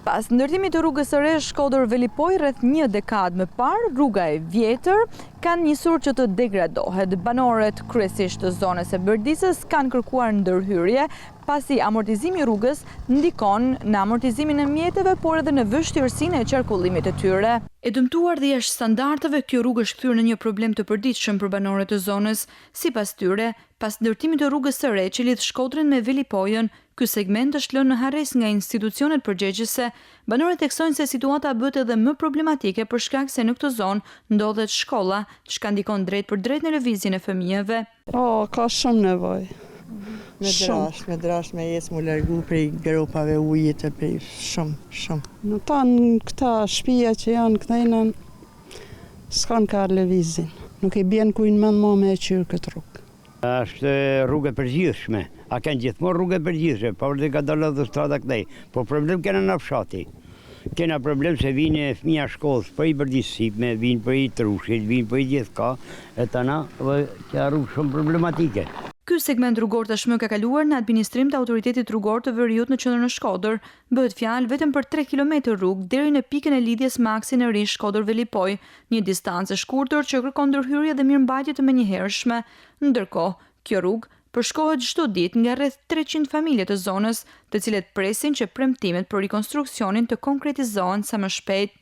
Pas ndërtimit të rrugës së re Shkodër-Velipoj rreth një dekadë më parë, rruga e vjetër kanë njësur që të degradohet. Banorët kryesisht të zonës së Berdisës kanë kërkuar ndërhyrje, pasi amortizimi i rrugës ndikon në amortizimin e mjeteve, por edhe në vështirësinë e qarkullimit të tyre. E dëmtuar dhe jashtë standardeve, kjo rrugë është kthyer në një problem të përditshëm për banorët e zonës. Sipas tyre, pas ndërtimit të rrugës së re që lidh Shkodrën me Velipojën, ky segment është lënë në harres nga institucionet përgjegjëse. Banorët theksojnë se situata bëhet edhe më problematike për shkak se në këtë zonë ndodhet shkolla, çka ndikon drejt për drejt në lëvizjen e fëmijëve. Ka shumë nevojë. Me drash me jesë mu largu prej gropave ujit e prej shumë. Në tanë këta shtëpia që janë këtajnë, s'kan ka lëvizin. Nuk i bjen kujnë mend më me e qyrë këtë rrugë. Është rrugë e përgjithshme. A kanë gjithmonë rrugë e përgjithshme, pa vërtet ka dalë edhe strada këtej. Po problem kena në fshati. Kena problem se vinë fëmija shkollës për i Berdisësipme, vinë për i Trushit, vinë për i gjithka, e tana që rrugë shumë problematike. Ky segment rrugor tashmë ka kaluar në administrim të autoritetit rrugor të Veriut në qendrën e Shkodër. Bëhet fjalë vetëm për 3 kilometër rrugë deri në pikën e lidhjes me aksin e ri Shkodër-Velipoj, një distancë e shkurtër që kërkon ndërhyrje dhe mirëmbajtje të menjëhershme. Ndërkohë, kjo rrugë përshkohet çdo ditë nga rreth 300 familje të zonës, të cilët presin që premtimet për rikonstruksionin të konkretizohen sa më shpejt.